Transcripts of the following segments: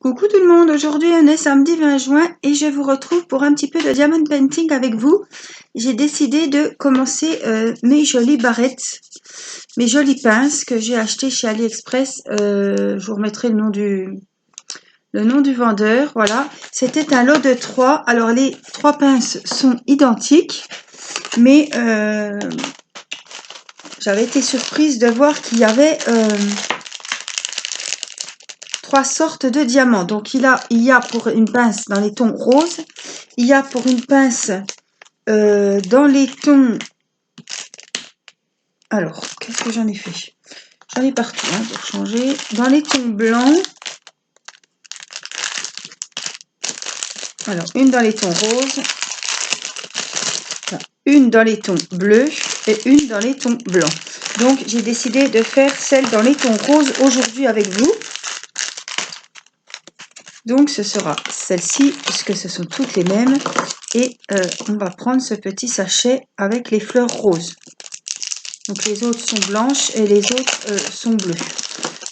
Coucou tout le monde, aujourd'hui on est samedi 20 juin et je vous retrouve pour un petit peu de diamond painting avec vous. J'ai décidé de commencer mes jolies barrettes, mes jolies pinces que j'ai achetées chez AliExpress. Je vous remettrai le nom du vendeur. Voilà, c'était un lot de 3. Alors les 3 pinces sont identiques, mais j'avais été surprise de voir qu'il y avait 3 sortes de diamants. Donc il y a pour une pince dans les tons roses, il y a pour une pince dans les tons, alors qu'est-ce que j'en ai fait, j'en ai partout hein, pour changer, dans les tons blancs, alors une dans les tons roses, une dans les tons bleus et une dans les tons blancs. Donc j'ai décidé de faire celle dans les tons roses aujourd'hui avec vous. Donc ce sera celle-ci, puisque ce sont toutes les mêmes. Et on va prendre ce petit sachet avec les fleurs roses. Donc les autres sont blanches et les autres sont bleues.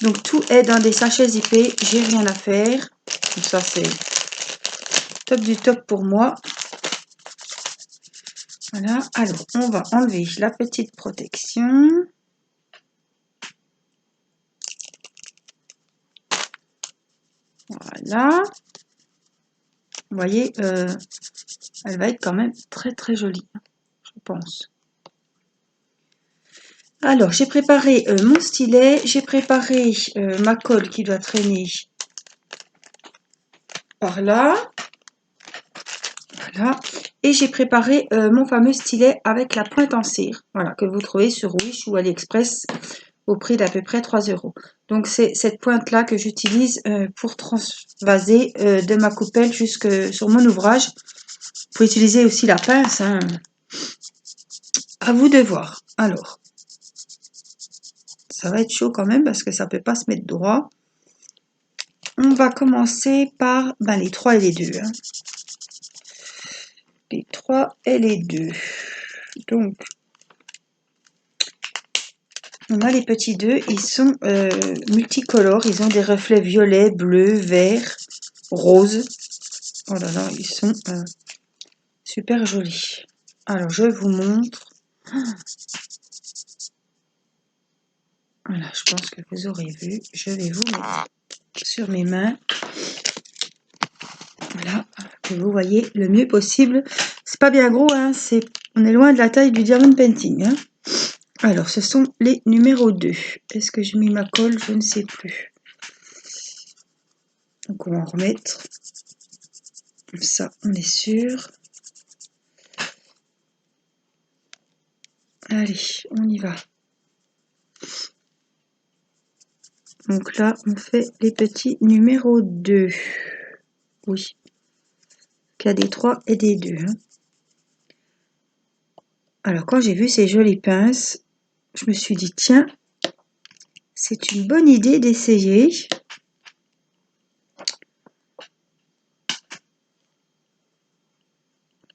Donc tout est dans des sachets zippés, j'ai rien à faire. Donc ça c'est top du top pour moi. Voilà, alors on va enlever la petite protection. Voilà. Vous voyez, elle va être quand même très très jolie, je pense. Alors, j'ai préparé mon stylet, j'ai préparé ma colle qui doit traîner par là. Voilà. Et j'ai préparé mon fameux stylet avec la pointe en cire, voilà, que vous trouvez sur Wish ou AliExpress au prix d'à peu près 3 €. Donc, c'est cette pointe-là que j'utilise pour transvaser de ma coupelle jusque sur mon ouvrage. Vous pouvez utiliser aussi la pince, hein. À vous de voir. Alors, ça va être chaud quand même parce que ça ne peut pas se mettre droit. On va commencer par les 3 et les 2. Hein. Les 3 et les 2. Donc, on a les petits 2. Ils sont multicolores. Ils ont des reflets violets, bleus, verts, roses. Oh là là, ils sont super jolis. Alors, je vous montre. Voilà, je pense que vous aurez vu. Je vais vous mettre sur mes mains. Voilà, que vous voyez le mieux possible. C'est pas bien gros, hein, on est loin de la taille du diamond painting. Hein. Alors, ce sont les numéros 2. Est-ce que j'ai mis ma colle? Je ne sais plus. Donc, on va en remettre. Comme ça, on est sûr. Allez, on y va. Donc là, on fait les petits numéros 2. Oui. Il y a des 3 et des 2. Hein. Alors, quand j'ai vu ces jolies pinces, je me suis dit, tiens, c'est une bonne idée d'essayer.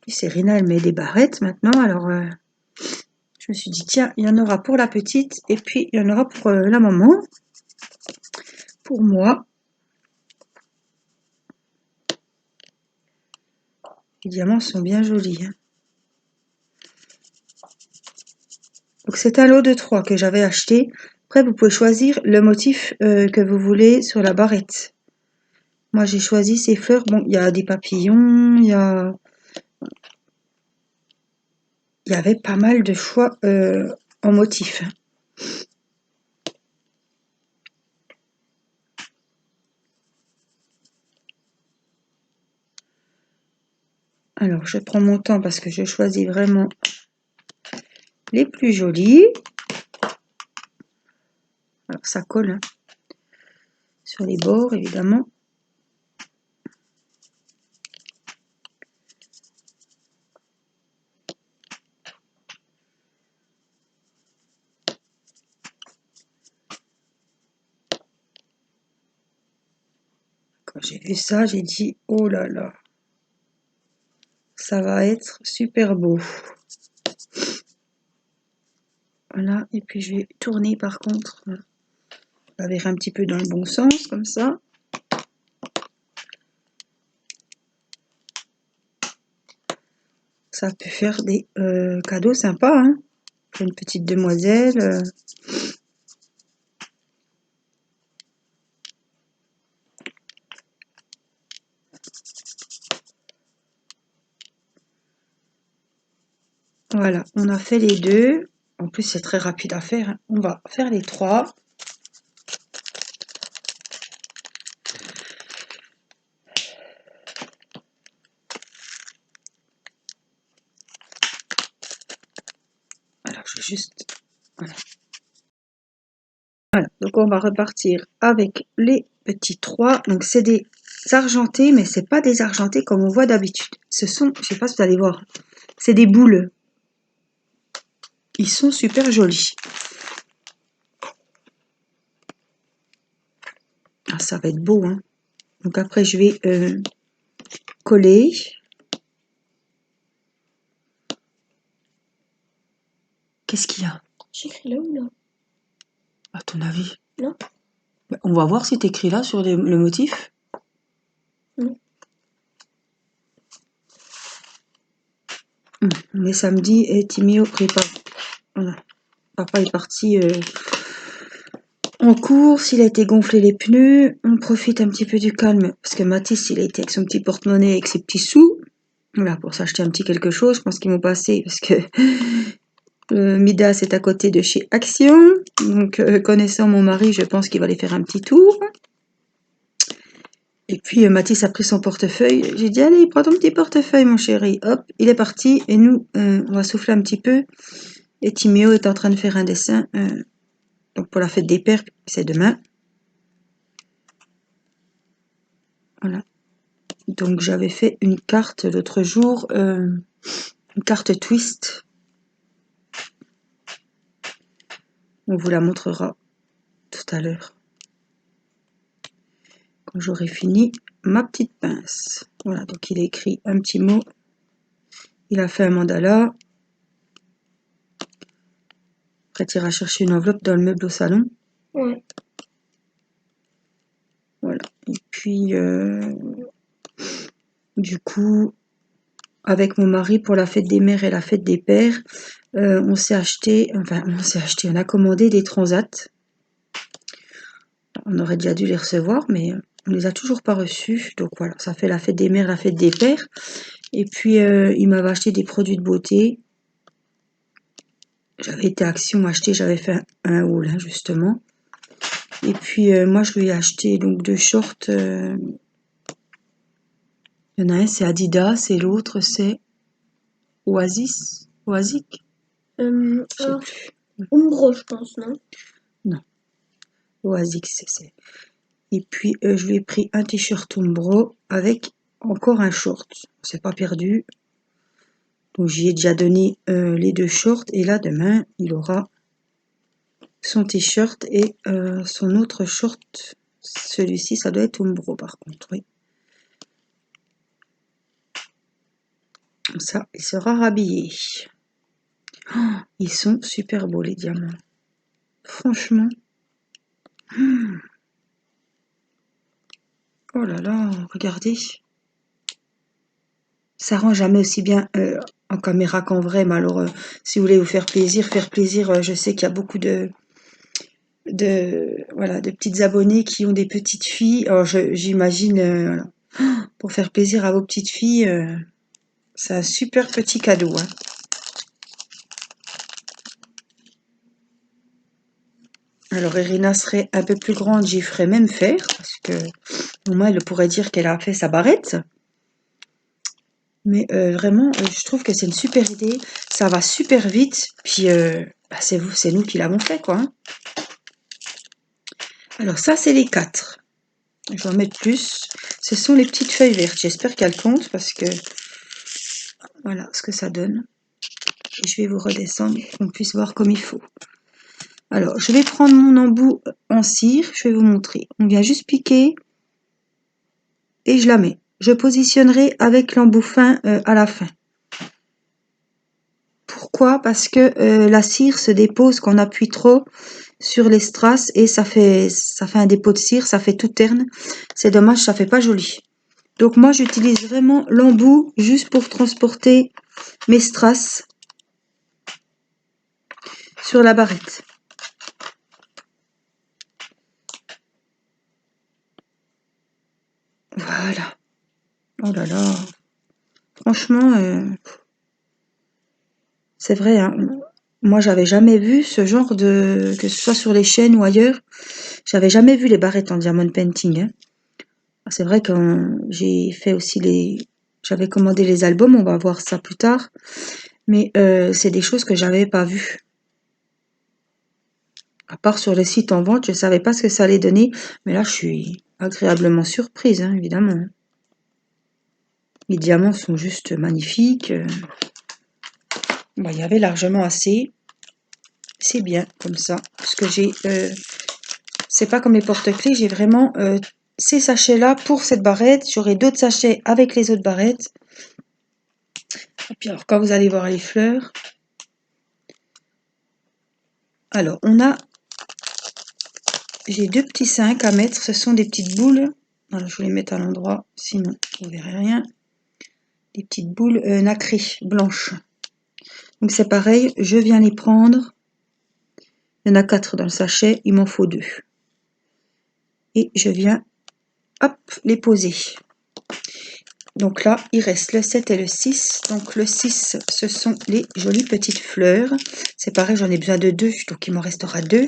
Serena, elle met des barrettes maintenant, alors je me suis dit, tiens, il y en aura pour la petite et puis il y en aura pour la maman, pour moi. Les diamants sont bien jolis. Hein. Donc c'est un lot de 3 que j'avais acheté. Après, vous pouvez choisir le motif que vous voulez sur la barrette. Moi, j'ai choisi ces fleurs. Bon, il y a des papillons, il y avait pas mal de choix en motif. Alors, je prends mon temps parce que je choisis vraiment les plus jolis. Alors, ça colle hein, sur les bords, évidemment. Quand j'ai vu ça, j'ai dit, oh là là, ça va être super beau. Voilà, et puis je vais tourner par contre, la verre un petit peu dans le bon sens, comme ça. ça peut faire des cadeaux sympas, hein. Pour une petite demoiselle. Voilà, on a fait les deux. En plus, c'est très rapide à faire, hein. On va faire les trois. Alors, je vais juste... Voilà. Voilà, donc on va repartir avec les petits 3. Donc c'est des argentés, mais c'est pas des argentés comme on voit d'habitude. Ce sont, je sais pas si vous allez voir, c'est des boules. Ils sont super jolis. Ah, ça va être beau, hein. Donc après je vais coller. Qu'est-ce qu'il y a? J'écris là ou là? À ton avis? Non. On va voir si tu écris là sur le motif. Non. On est samedi et Timéo prépare. Voilà. Papa est parti en course, il a été gonfler les pneus. On profite un petit peu du calme parce que Mathis, il a été avec son petit porte-monnaie avec ses petits sous. Voilà, pour s'acheter un petit quelque chose. Je pense qu'ils m'ont passé parce que Midas est à côté de chez Action. Donc, connaissant mon mari, je pense qu'il va aller faire un petit tour. Et puis, Mathis a pris son portefeuille. J'ai dit, allez, prends ton petit portefeuille, mon chéri. Hop, il est parti. Et nous, on va souffler un petit peu. Et Timéo est en train de faire un dessin. Donc, pour la fête des pères, c'est demain. Voilà. Donc, j'avais fait une carte l'autre jour. Une carte twist. On vous la montrera tout à l'heure. Quand j'aurai fini ma petite pince. Voilà, donc il a écrit un petit mot. Il a fait un mandala. Après, tu iras chercher une enveloppe dans le meuble au salon. Ouais. Voilà. Et puis, du coup, avec mon mari, pour la fête des mères et la fête des pères, on a commandé des transats. On aurait déjà dû les recevoir, mais on les a toujours pas reçus. Donc voilà, ça fait la fête des mères, la fête des pères. Et puis, il m'avait acheté des produits de beauté. J'avais été à Action acheter, j'avais fait un haul, hein, justement. Et puis, moi, je lui ai acheté donc 2 shorts. Il y en a un, c'est Adidas, et l'autre, c'est Oasis. Oasic? Je sais plus. Umbro, je pense, non? Non, Oasic, c'est. Et puis, je lui ai pris un t-shirt Umbro avec encore un short. C'est pas perdu. Donc, j'y ai déjà donné les 2 shorts. Et là, demain, il aura son t-shirt et son autre short. Celui-ci, ça doit être Umbro, par contre, oui. Comme ça, il sera rhabillé. Oh, ils sont super beaux, les diamants. Franchement. Oh là là, regardez. Ça rend jamais aussi bien en caméra qu'en vrai. Mais alors, si vous voulez vous faire plaisir, je sais qu'il y a beaucoup de petites abonnées qui ont des petites filles. Alors, j'imagine, voilà. Pour faire plaisir à vos petites filles, c'est un super petit cadeau, hein. Alors, Irina serait un peu plus grande, j'y ferais même faire, parce que au moins, elle pourrait dire qu'elle a fait sa barrette. Mais vraiment, je trouve que c'est une super idée. Ça va super vite. Puis, c'est nous qui l'avons fait, quoi, hein. Alors, ça, c'est les 4. Je vais en mettre plus. Ce sont les petites feuilles vertes. J'espère qu'elles comptent parce que voilà ce que ça donne. Et je vais vous redescendre pour qu'on puisse voir comme il faut. Alors, je vais prendre mon embout en cire. Je vais vous montrer. On vient juste piquer et je la mets. Je positionnerai avec l'embout fin à la fin. Pourquoi? Parce que la cire se dépose quand on appuie trop sur les strass et ça fait un dépôt de cire, ça fait tout terne. C'est dommage, ça fait pas joli. Donc moi j'utilise vraiment l'embout juste pour transporter mes strass sur la barrette. Voilà. Oh là là. Franchement, c'est vrai, hein. Moi, j'avais jamais vu ce genre de... Que ce soit sur les chaînes ou ailleurs, j'avais jamais vu les barrettes en diamond painting, hein. C'est vrai que j'ai fait aussi les... J'avais commandé les albums, on va voir ça plus tard. Mais c'est des choses que j'avais pas vues. À part sur le site en vente, je savais pas ce que ça allait donner. Mais là, je suis agréablement surprise, hein, évidemment. Les diamants sont juste magnifiques. Bon, il y avait largement assez. C'est bien comme ça. Parce que j'ai... c'est pas comme les porte-clés, j'ai vraiment ces sachets-là pour cette barrette. J'aurai d'autres sachets avec les autres barrettes. Et puis alors, quand vous allez voir les fleurs... Alors, j'ai 2 petits 5 à mettre. Ce sont des petites boules. Alors, je vais les mettre à l'endroit, sinon vous verrez rien. Des petites boules nacrées, blanches. Donc c'est pareil, je viens les prendre. Il y en a 4 dans le sachet, il m'en faut 2. Et je viens, hop, les poser. Donc là, il reste le 7 et le 6. Donc le 6, ce sont les jolies petites fleurs. C'est pareil, j'en ai besoin de 2, donc il m'en restera 2.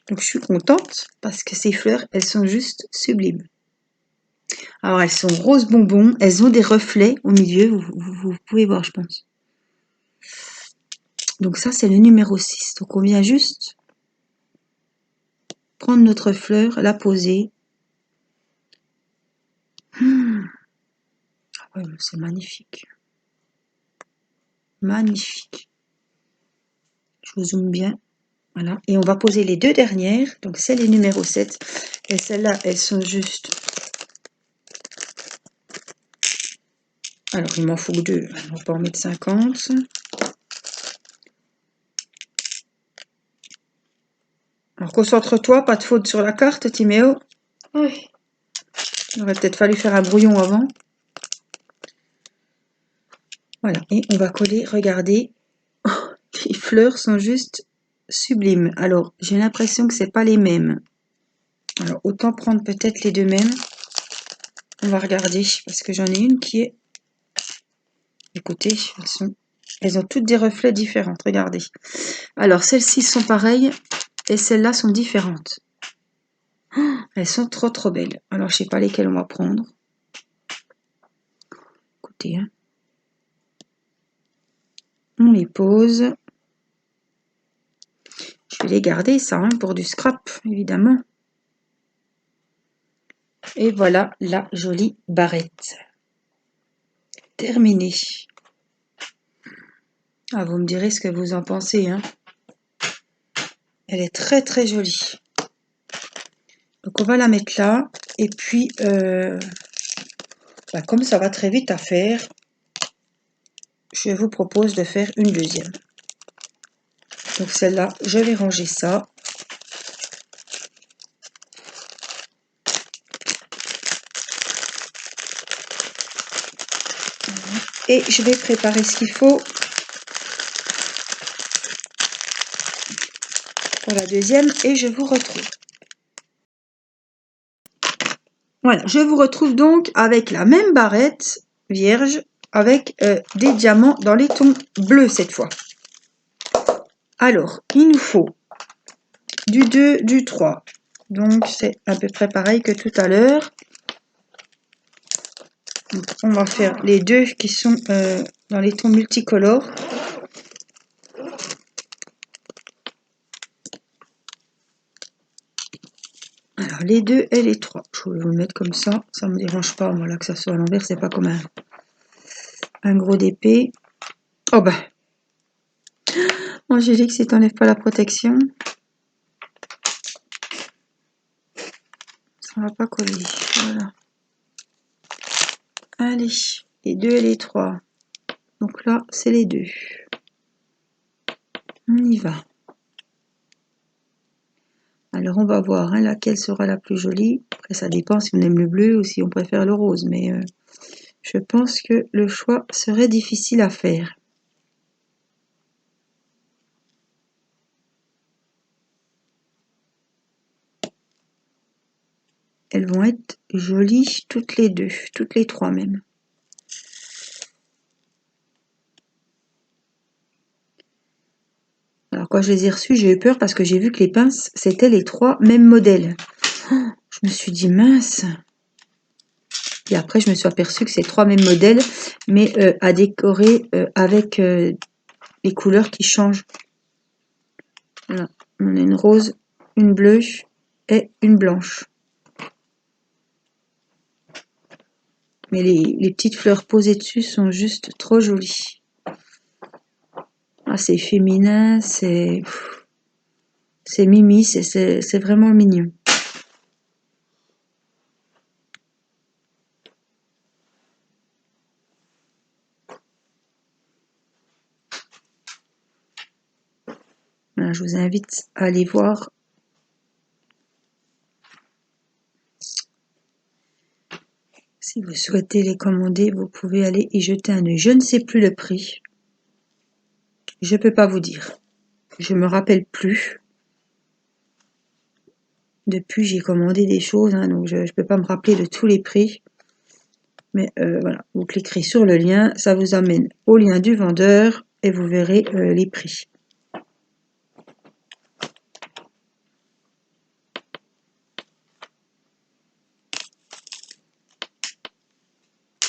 Donc je suis contente parce que ces fleurs, elles sont juste sublimes. Alors elles sont rose bonbon, elles ont des reflets au milieu, vous pouvez voir je pense. Donc ça c'est le numéro 6. Donc on vient juste prendre notre fleur, la poser. Ah ouais, c'est magnifique. Magnifique. Je vous zoome bien. Voilà. Et on va poser les 2 dernières. Donc c'est les numéros 7. Et celles-là, elles sont juste... Alors il m'en faut 2. On va pas en mettre 50. Alors concentre-toi, pas de faute sur la carte, Timéo. Oui. Il aurait peut-être fallu faire un brouillon avant. Voilà, et on va coller, regardez. Oh, les fleurs sont juste sublimes. Alors, j'ai l'impression que c'est pas les mêmes. Alors, autant prendre peut-être les 2 mêmes. On va regarder, parce que j'en ai une qui est... Écoutez, elles ont toutes des reflets différents, regardez. Alors, celles-ci sont pareilles, et celles-là sont différentes. Oh, elles sont trop trop belles. Alors, je sais pas lesquelles on va prendre. Écoutez, hein. On les pose. Je vais les garder, ça, hein, pour du scrap, évidemment. Et voilà la jolie barrette. Terminée. Ah, vous me direz ce que vous en pensez, hein. Elle est très très jolie. Donc on va la mettre là. Et puis, comme ça va très vite à faire, je vous propose de faire une deuxième. Donc celle-là, je vais ranger ça. Et je vais préparer ce qu'il faut pour la deuxième et je vous retrouve. Voilà, je vous retrouve donc avec la même barrette vierge avec des diamants dans les tons bleus cette fois. Alors, il nous faut du 2, du 3. Donc, c'est à peu près pareil que tout à l'heure. On va faire les 2 qui sont dans les tons multicolores. Alors, les 2 et les 3. Je vais vous le mettre comme ça. Ça ne me dérange pas, moi, là, que ça soit à l'envers. C'est pas comme un gros d'épée. Oh, ben. Angélique, si t'enlèves pas la protection, ça va pas coller. Voilà. Allez, les 2 et les 3. Donc là, c'est les 2. On y va. Alors, on va voir laquelle sera la plus jolie. Après, ça dépend si on aime le bleu ou si on préfère le rose. Mais je pense que le choix serait difficile à faire. Elles vont être jolies toutes les deux, toutes les trois même. Alors quand je les ai reçues, j'ai eu peur parce que j'ai vu que les pinces, c'était les trois mêmes modèles. Oh, je me suis dit mince. Et après, je me suis aperçue que c'est trois mêmes modèles, mais à décorer avec les couleurs qui changent. Voilà. On a une rose, une bleue et une blanche. Mais les petites fleurs posées dessus sont juste trop jolies. Ah, c'est féminin, c'est mimi, c'est vraiment mignon. Voilà, je vous invite à aller voir. Si vous souhaitez les commander, vous pouvez aller y jeter un œil. Je ne sais plus le prix. Je ne peux pas vous dire. Je me rappelle plus. Depuis, j'ai commandé des choses, hein, donc je ne peux pas me rappeler de tous les prix. Mais voilà, vous cliquerez sur le lien, ça vous amène au lien du vendeur et vous verrez les prix.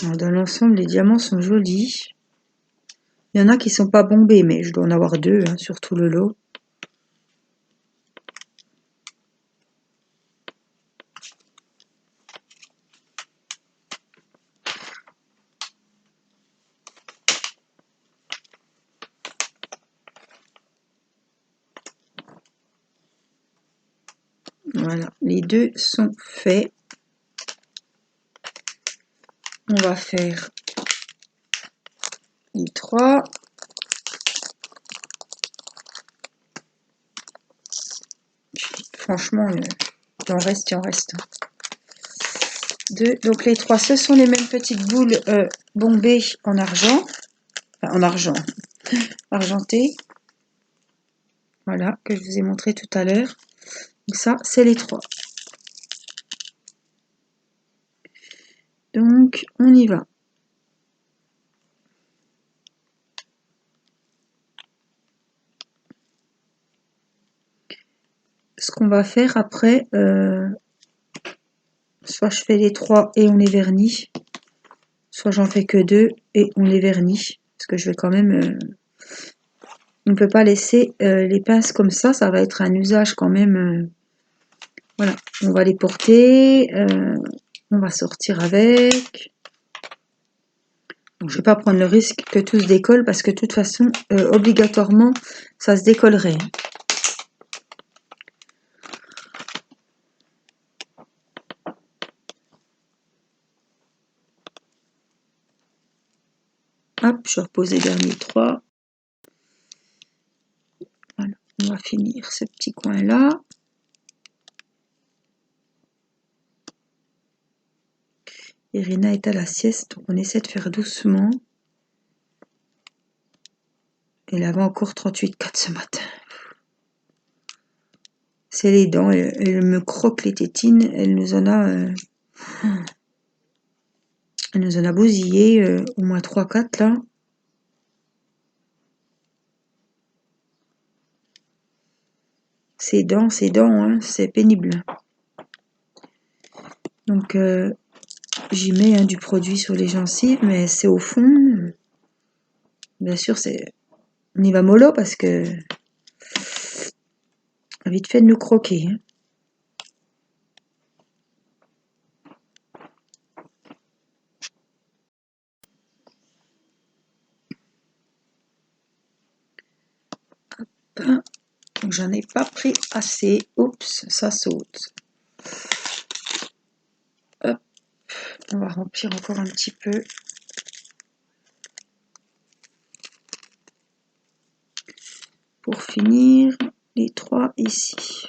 Alors, dans l'ensemble, les diamants sont jolis. Il y en a qui sont pas bombés, mais je dois en avoir deux hein, sur tout le lot. Voilà, les deux sont faits. On va faire les trois. Franchement, il en reste. Deux. Donc les trois, ce sont les mêmes petites boules bombées en argent. Enfin, en argent. Argenté. Voilà, que je vous ai montré tout à l'heure. Donc ça, c'est les trois. Donc, on y va. Ce qu'on va faire après, soit je fais les trois et on les vernit, soit j'en fais que deux et on les vernit. Parce que je vais quand même... on ne peut pas laisser les pinces comme ça va être un usage quand même... voilà, on va les porter, on va sortir avec... Donc, je ne vais pas prendre le risque que tout se décolle parce que de toute façon, obligatoirement, ça se décollerait. Hop, je repose les derniers trois. Voilà, on va finir ce petit coin-là. Irina est à la sieste, donc on essaie de faire doucement. Elle avait encore 38,4 ce matin. C'est les dents, elle me croque les tétines, elle nous en a bousillé au moins 3-4 là. Ces dents, hein, c'est pénible. Donc j'y mets du produit sur les gencives, mais c'est au fond. Bien sûr, on y va mollo parce que on a vite fait de nous croquer. Hein. Donc j'en ai pas pris assez. Oups, ça saute. Hop, on va remplir encore un petit peu. Pour finir, les trois ici.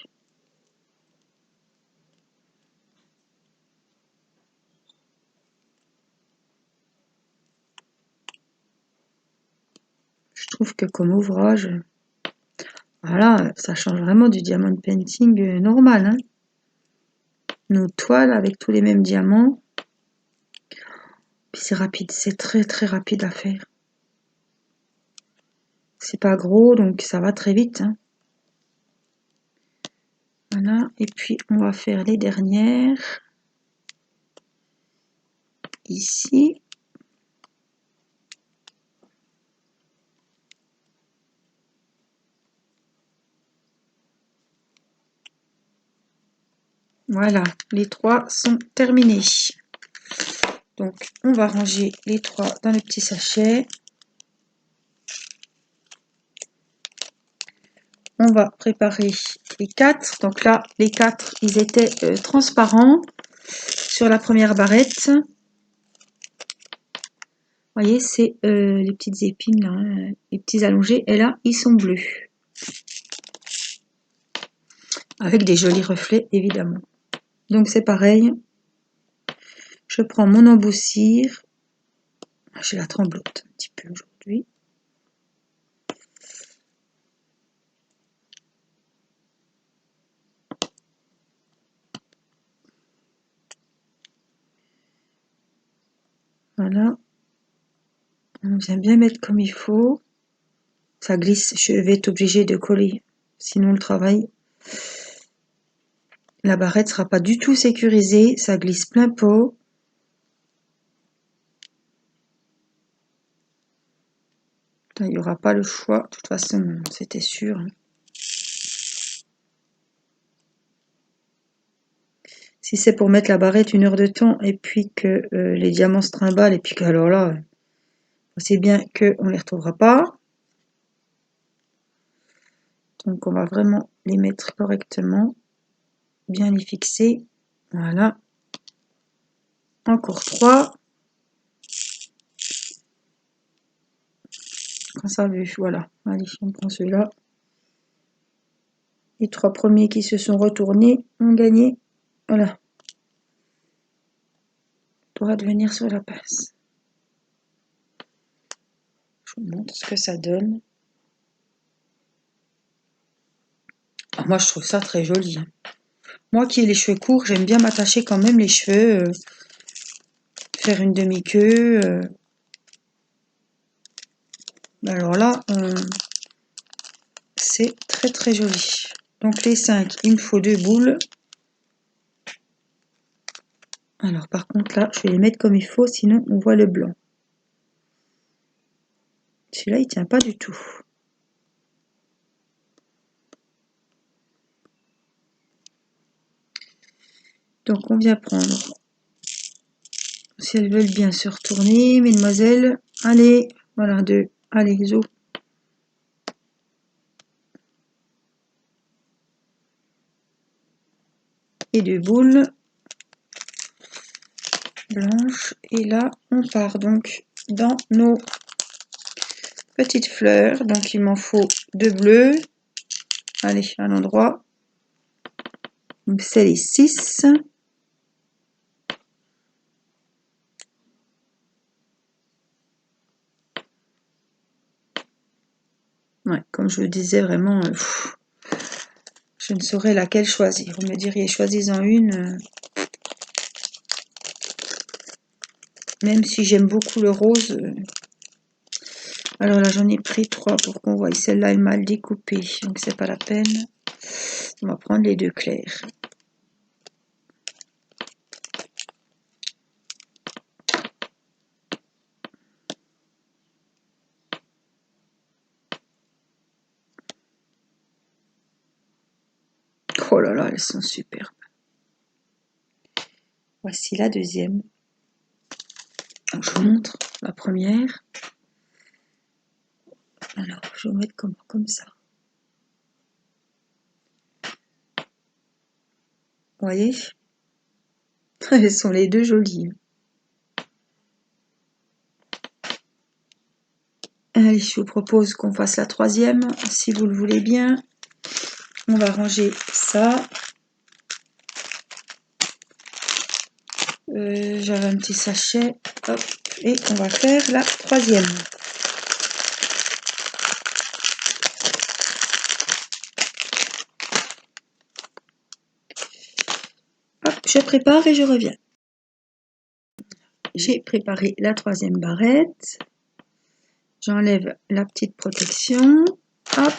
trouve que comme ouvrage, voilà, ça change vraiment du diamond painting normal, hein. Nos toiles avec tous les mêmes diamants. Puis c'est rapide, c'est très rapide à faire. C'est pas gros, donc ça va très vite, hein. Voilà, et puis on va faire les dernières. Ici. Voilà, les 3 sont terminés. Donc, on va ranger les 3 dans le petit sachet. On va préparer les 4. Donc là, les 4, ils étaient transparents sur la première barrette. Vous voyez, c'est les petites épines, là, hein, les petits allongés. Et là, ils sont bleus. Avec des jolis reflets, évidemment. Donc, c'est pareil. Je prends mon emboussure. J'ai la tremblote un petit peu aujourd'hui. Voilà. On vient bien mettre comme il faut. Ça glisse. Je vais être obligée de coller. Sinon, le travail, la barrette sera pas du tout sécurisée. Ça glisse plein pot. Il n'y aura pas le choix. De toute façon, c'était sûr. Si c'est pour mettre la barrette 1 heure de temps et puis que les diamants se trimballent et puis que alors là, c'est bien qu'on ne les retrouvera pas. Donc on va vraiment les mettre correctement. Bien les fixer. Voilà. Encore 3. Quand ça veut, voilà. Allez, on prend ceux-là. Les 3 premiers qui se sont retournés ont gagné. Voilà. On doit venir sur la pince. Je vous montre ce que ça donne. Alors moi, je trouve ça très joli. Moi qui ai les cheveux courts, j'aime bien m'attacher quand même les cheveux. Faire une demi-queue. Alors là, c'est très joli. Donc les 5, il me faut 2 boules. Alors par contre là, je vais les mettre comme il faut, sinon on voit le blanc. Celui-là, il tient pas du tout. Donc on vient prendre, si elles veulent bien se retourner, mesdemoiselles, allez, voilà, 2, allez, zo. Et 2 boules blanches. Et là, on part donc dans nos petites fleurs. Donc il m'en faut 2 bleus. Allez, à l'endroit. Donc c'est les 6. Ouais, comme je le disais, vraiment, je ne saurais laquelle choisir. Vous me diriez, choisis-en une. Même si j'aime beaucoup le rose. Alors là, j'en ai pris 3 pour qu'on voie. Celle-là est mal découpée, donc c'est pas la peine. On va prendre les 2 clairs. Oh là là, elles sont superbes. Voici la deuxième. Donc, je vous montre la première. Alors, je vais vous mettre comme ça. Vous voyez? Elles sont les 2 jolies. Allez, je vous propose qu'on fasse la troisième, si vous le voulez bien. On va ranger ça. J'avais un petit sachet. Hop, et on va faire la troisième. je prépare et je reviens. J'ai préparé la 3e barrette. J'enlève la petite protection. Hop.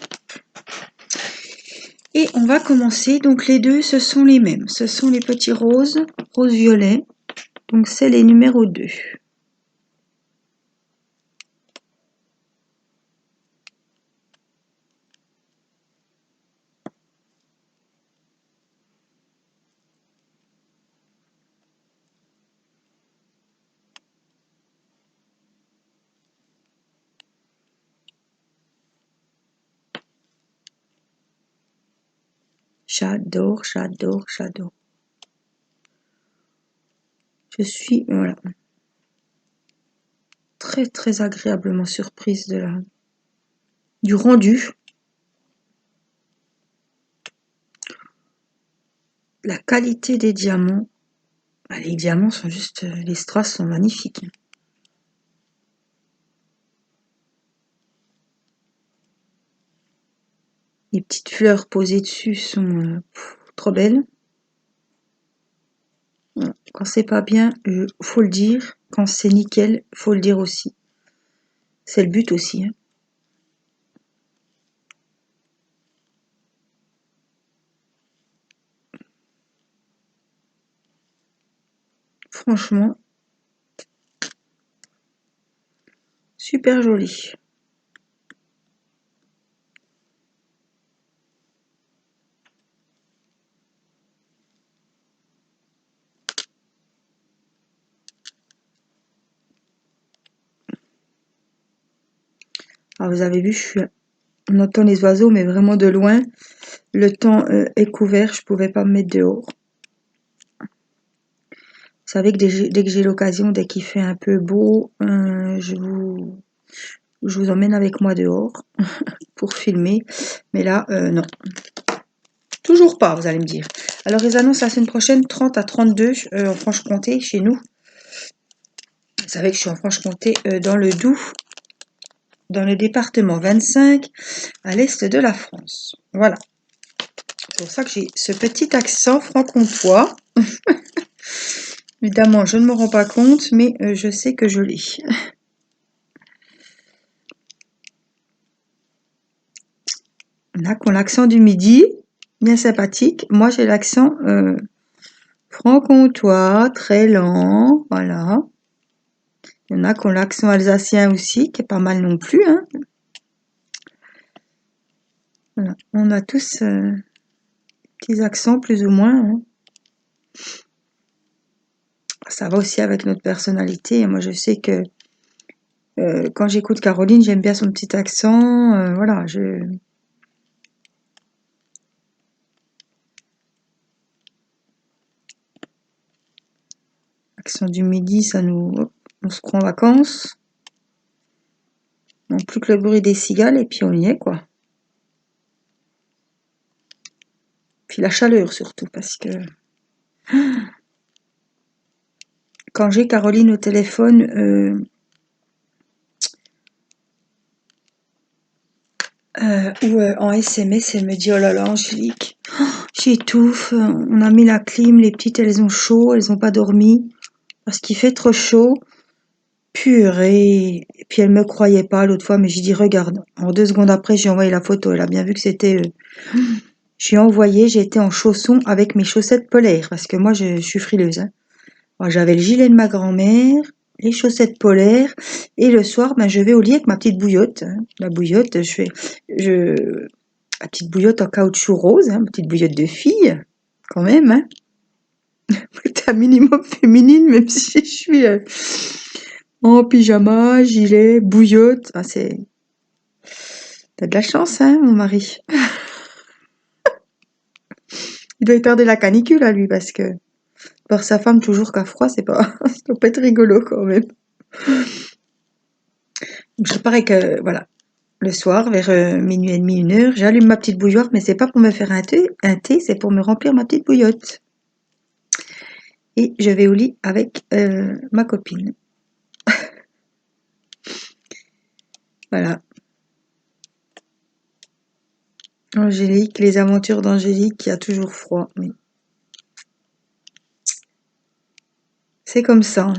Et on va commencer. Donc les deux, ce sont les mêmes. Ce sont les petits roses, rose-violet. Donc c'est les numéros 2. J'adore, j'adore, j'adore. Je suis voilà, très très agréablement surprise du rendu. La qualité des diamants. Les diamants sont juste, les strass sont magnifiques. Les petites fleurs posées dessus sont trop belles. Quand c'est pas bien, faut le dire. Quand c'est nickel, faut le dire aussi. C'est le but aussi. Hein. Franchement, super joli. Alors vous avez vu, on entend les oiseaux, mais vraiment de loin. Le temps est couvert, je pouvais pas me mettre dehors. Vous savez que dès que j'ai l'occasion, dès qu'il fait un peu beau, je vous emmène avec moi dehors pour filmer. Mais là, non. Toujours pas, vous allez me dire. Alors, ils annoncent la semaine prochaine 30 à 32 en Franche-Comté, chez nous. Vous savez que je suis en Franche-Comté, dans le Doubs, dans le département 25, à l'est de la France. Voilà. C'est pour ça que j'ai ce petit accent franc-comtois. Évidemment, je ne me rends pas compte, mais je sais que je l'ai. Il y en a qui ont l'accent du midi, bien sympathique. Moi, j'ai l'accent franc-comtois, très lent, voilà. Il y en a qui ont l'accent alsacien aussi, qui est pas mal non plus. Hein. Voilà. On a tous petits accents, plus ou moins. Hein. Ça va aussi avec notre personnalité. Moi, je sais que quand j'écoute Caroline, j'aime bien son petit accent. Voilà, Accent du midi, ça nous... On se prend en vacances. Non plus que le bruit des cigales, et puis on y est, quoi. Puis la chaleur, surtout, parce que... Quand j'ai Caroline au téléphone... ou en SMS, elle me dit oh là là Angélique, j'étouffe, on a mis la clim, les petites elles ont chaud, elles n'ont pas dormi parce qu'il fait trop chaud, purée. Et puis elle me croyait pas l'autre fois, mais j'ai dit regarde. En 2 secondes après j'ai envoyé la photo, elle a bien vu que c'était j'ai envoyé, j'ai été en chaussons avec mes chaussettes polaires parce que moi je suis frileuse. Hein. J'avais le gilet de ma grand-mère, les chaussettes polaires, et le soir, ben, je vais au lit avec ma petite bouillotte. Hein. La bouillotte, la petite bouillotte en caoutchouc rose, hein, petite bouillotte de fille, quand même. Hein. C'est un minimum féminine, même si je suis en pyjama, gilet, bouillotte. Ah, T'as de la chance, hein, mon mari. Il doit y tarder la canicule à lui, parce que par sa femme toujours qu'à froid, ça doit pas être rigolo quand même. Donc, je parais que, voilà, le soir, vers minuit et demi, 1h, j'allume ma petite bouilloire, mais c'est pas pour me faire un thé, c'est pour me remplir ma petite bouillotte. Et je vais au lit avec ma copine. Voilà. Angélique, les aventures d'Angélique qui a toujours froid. Oui. C'est comme ça.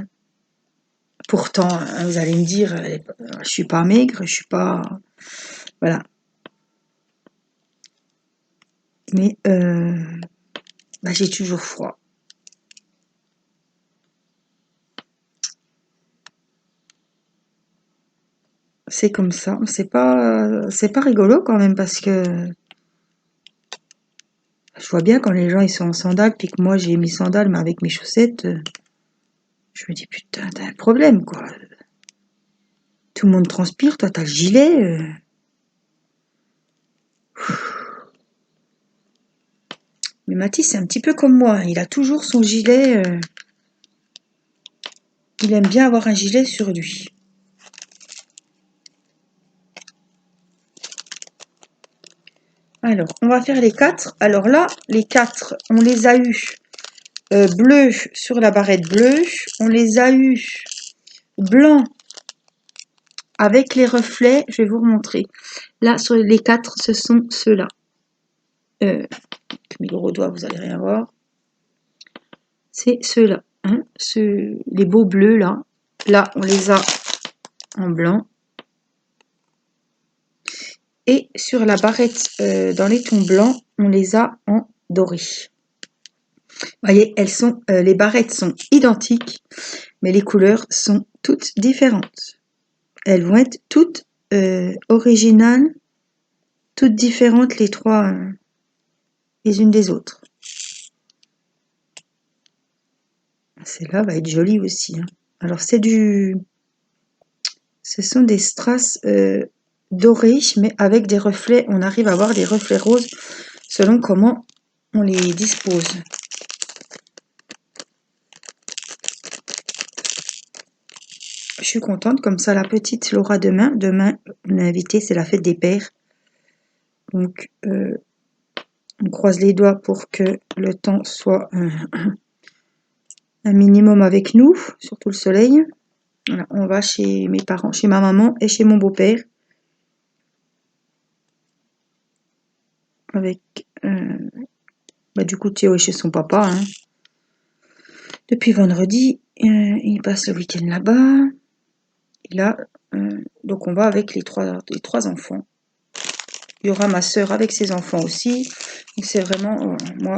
Pourtant, vous allez me dire, je suis pas maigre, je suis pas... Voilà. Mais bah, j'ai toujours froid. C'est comme ça. C'est pas rigolo quand même parce que je vois bien quand les gens ils sont en sandales puis que moi j'ai mes sandales mais avec mes chaussettes, je me dis putain t'as un problème quoi. Tout le monde transpire, toi t'as le gilet. Mais Mathis c'est un petit peu comme moi, il a toujours son gilet. Il aime bien avoir un gilet sur lui. Alors on va faire les 4. Alors là les 4 on les a eus bleus sur la barrette bleue, on les a eus blancs avec les reflets, je vais vous remontrer. Là, sur les 4, ce sont ceux-là. Mes gros doigts, vous allez rien voir. C'est ceux-là. Hein, les beaux bleus, là. Là, on les a en blanc. Et sur la barrette, dans les tons blancs, on les a en doré. Vous voyez, les barrettes sont identiques, mais les couleurs sont toutes différentes. Elles vont être toutes originales, toutes différentes les trois, les unes des autres. Celle-là va être jolie aussi. Hein. Alors ce sont des strass dorés, mais avec des reflets. On arrive à avoir des reflets roses selon comment on les dispose. Je suis contente, comme ça la petite l'aura demain. Demain, on est invité, c'est la fête des pères. Donc, on croise les doigts pour que le temps soit un minimum avec nous, surtout le soleil. Voilà, on va chez mes parents, chez ma maman et chez mon beau-père. Avec, du coup, Théo est chez son papa. Hein. Depuis vendredi, il passe le week-end là-bas. Et là, donc on va avec les trois enfants. Il y aura ma sœur avec ses enfants aussi. Donc c'est vraiment, moi,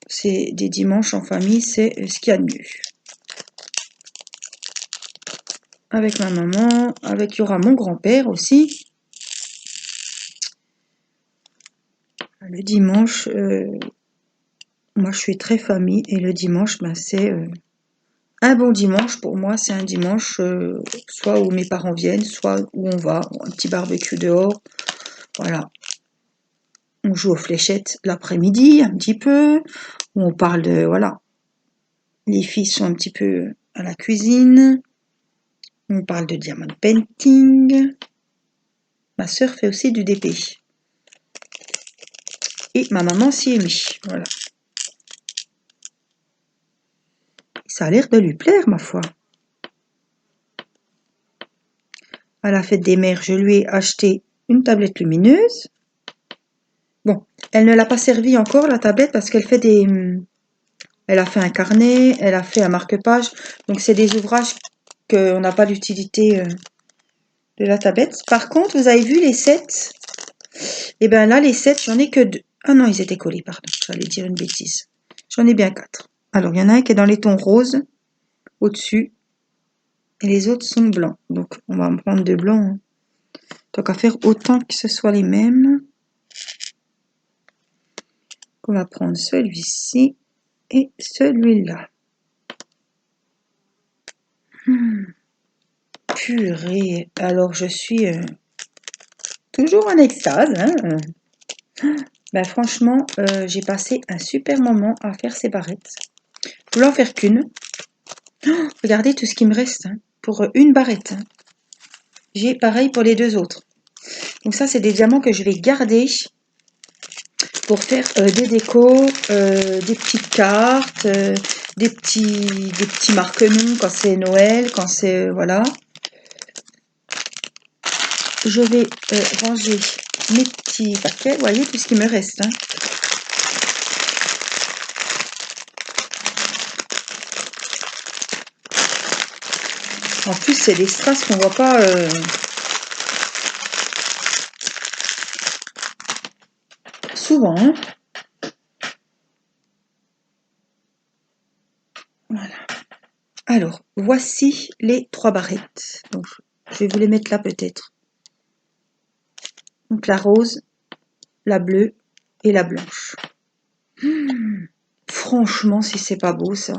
c'est des dimanches en famille, c'est ce qu'il y a de mieux. Avec ma maman, il y aura mon grand-père aussi. Le dimanche, moi je suis très famille et le dimanche, c'est un bon dimanche pour moi, c'est un dimanche soit où mes parents viennent, soit où on va, un petit barbecue dehors. Voilà. On joue aux fléchettes l'après-midi, un petit peu. Où on parle de, voilà. Les filles sont un petit peu à la cuisine. On parle de diamond painting. Ma sœur fait aussi du DP. Et ma maman s'y est mise. Voilà. Ça a l'air de lui plaire, ma foi. À la fête des mères, je lui ai acheté une tablette lumineuse. Bon, elle ne l'a pas servie encore, la tablette, parce qu'elle fait elle a fait un carnet, elle a fait un marque-page. Donc, c'est des ouvrages qu'on n'a pas l'utilité de la tablette. Par contre, vous avez vu les 7. Et bien là, les 7, j'en ai que 2. Ah non, ils étaient collés, pardon. J'allais dire une bêtise. J'en ai bien 4. Alors, il y en a un qui est dans les tons roses, au-dessus. Et les autres sont blancs. Donc, on va en prendre 2 blancs. Hein. Tant qu'à faire autant que ce soit les mêmes. On va prendre celui-ci et celui-là. Purée. Alors, je suis toujours en extase. Hein. Ben, franchement, j'ai passé un super moment à faire ces barrettes. Je voulais en faire qu'une. Oh, regardez tout ce qui me reste hein, pour une barrette. Hein. J'ai pareil pour les 2 autres. Donc ça, c'est des diamants que je vais garder pour faire des décos, des petites cartes, des petits marque-noms quand c'est Noël, quand c'est... voilà. Je vais ranger mes petits paquets. Vous voyez tout ce qui me reste. Hein. En plus, c'est des strass qu'on voit pas souvent. Hein. Voilà. Alors, voici les 3 barrettes. Donc, je vais vous les mettre là peut-être. Donc, la rose, la bleue et la blanche. Franchement, si c'est pas beau, ça.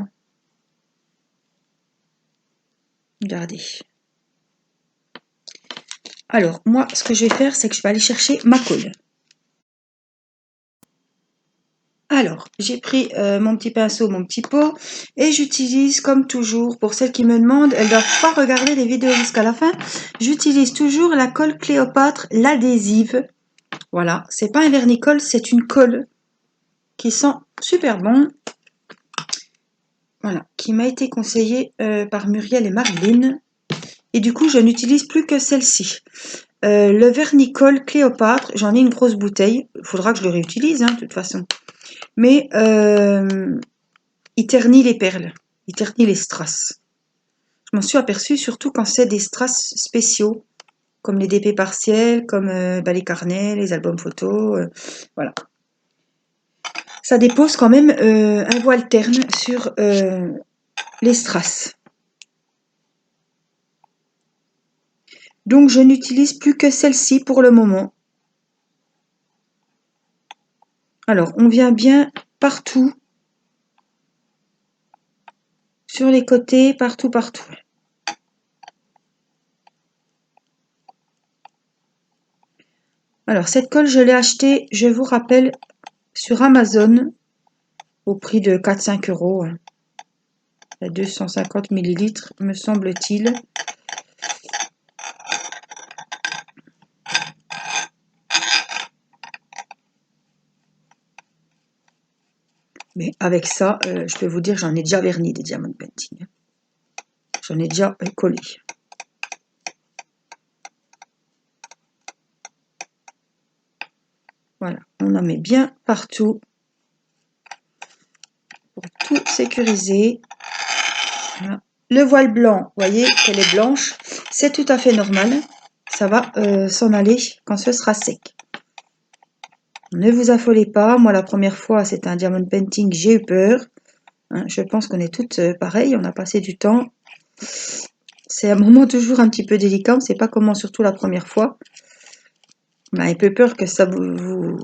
Regardez. Alors, moi, ce que je vais faire, c'est que je vais aller chercher ma colle. Alors, j'ai pris mon petit pinceau, mon petit pot, et j'utilise, comme toujours, pour celles qui me demandent, elles ne doivent pas regarder les vidéos jusqu'à la fin, j'utilise toujours la colle Cléopâtre, l'adhésive. Voilà, c'est pas un vernis-colle, c'est une colle qui sent super bon. Voilà, qui m'a été conseillée par Muriel et Marilyn. Et du coup, je n'utilise plus que celle-ci. Le vernis-colle Cléopâtre, j'en ai une grosse bouteille. Il faudra que je le réutilise, hein, de toute façon. Mais il ternit les perles, il ternit les strass. Je m'en suis aperçue surtout quand c'est des strass spéciaux, comme les DP partiels, comme les carnets, les albums photos, voilà. Ça dépose quand même un voile terne sur les strass. Donc je n'utilise plus que celle-ci pour le moment. Alors on vient bien partout, sur les côtés, partout, partout. Alors cette colle je l'ai achetée, je vous rappelle, sur Amazon au prix de 4-5 euros. 250 millilitres, me semble-t-il. Mais avec ça, je peux vous dire, j'en ai déjà verni des diamond painting. J'en ai déjà collé. Voilà, on en met bien partout pour tout sécuriser. Voilà. Le voile blanc, vous voyez qu'elle est blanche, c'est tout à fait normal. Ça va s'en aller quand ce sera sec. Ne vous affolez pas. Moi, la première fois, c'était un diamond painting, j'ai eu peur. Hein, je pense qu'on est toutes pareilles. On a passé du temps. C'est un moment toujours un petit peu délicat. On ne sait pas comment, surtout la première fois. On a un peu peur que ça vous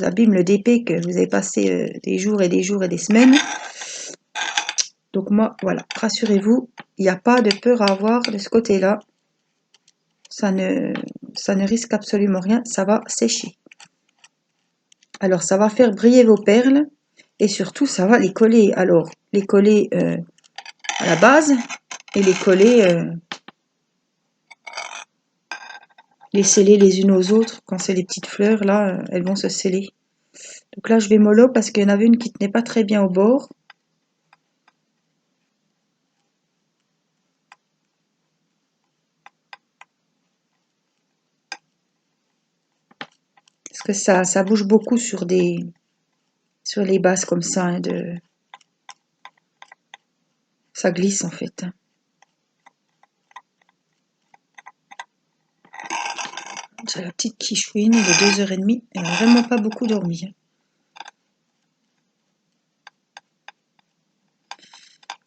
abîme le DP, que vous avez passé des jours et des jours et des semaines. Donc moi, voilà, rassurez-vous, il n'y a pas de peur à avoir de ce côté-là. Ça ne risque absolument rien. Ça va sécher. Alors, ça va faire briller vos perles. Et surtout, ça va les coller. Alors, les coller à la base et les coller, les sceller les unes aux autres. Quand c'est les petites fleurs, là, elles vont se sceller. Donc là, je vais mollo parce qu'il y en avait une qui tenait pas très bien au bord. Parce que ça bouge beaucoup sur les bases comme ça. Hein, ça glisse en fait. J'ai la petite quichouine de 2h30. Elle n'a vraiment pas beaucoup dormi. Hein.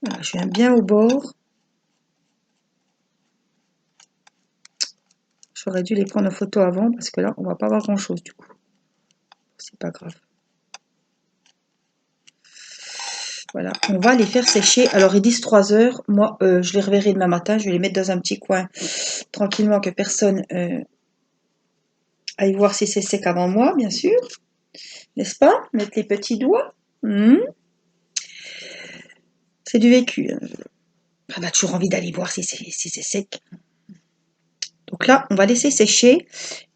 Voilà, je viens bien au bord. J'aurais dû les prendre en photo avant parce que là, on va pas voir grand chose du coup. C'est pas grave. Voilà, on va les faire sécher. Alors, ils disent 3 heures. Moi, je les reverrai demain matin. Je vais les mettre dans un petit coin tranquillement que personne aille voir si c'est sec avant moi, bien sûr. N'est-ce pas? Mettre les petits doigts. C'est du vécu. Hein. On a toujours envie d'aller voir si c'est sec. Donc là, on va laisser sécher.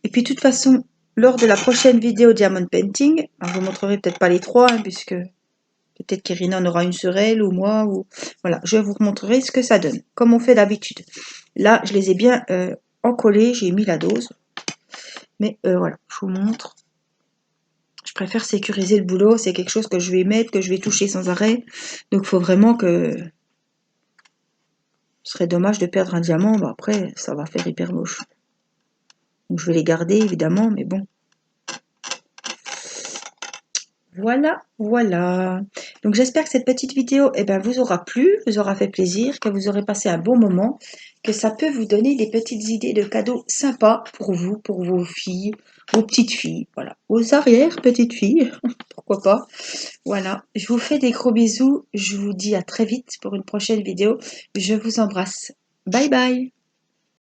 Et puis, de toute façon, lors de la prochaine vidéo Diamond Painting, alors je vous montrerai peut-être pas les 3, hein, puisque peut-être qu'Irina en aura une sur elle, ou moi, ou... Voilà, je vous montrerai ce que ça donne, comme on fait d'habitude. Là, je les ai bien encollés, j'ai mis la dose. Mais voilà, je vous montre. Je préfère sécuriser le boulot, c'est quelque chose que je vais mettre, que je vais toucher sans arrêt. Donc, il faut vraiment que Ce serait dommage de perdre un diamant. Bon, après, ça va faire hyper moche. Donc, je vais les garder, évidemment, mais bon. Voilà, voilà. Donc, j'espère que cette petite vidéo vous aura plu, vous aura fait plaisir, que vous aurez passé un bon moment, que ça peut vous donner des petites idées de cadeaux sympas pour vous, pour vos filles, vos petites filles, voilà. Vos arrière-petites filles, pourquoi pas. Voilà, je vous fais des gros bisous. Je vous dis à très vite pour une prochaine vidéo. Je vous embrasse. Bye bye.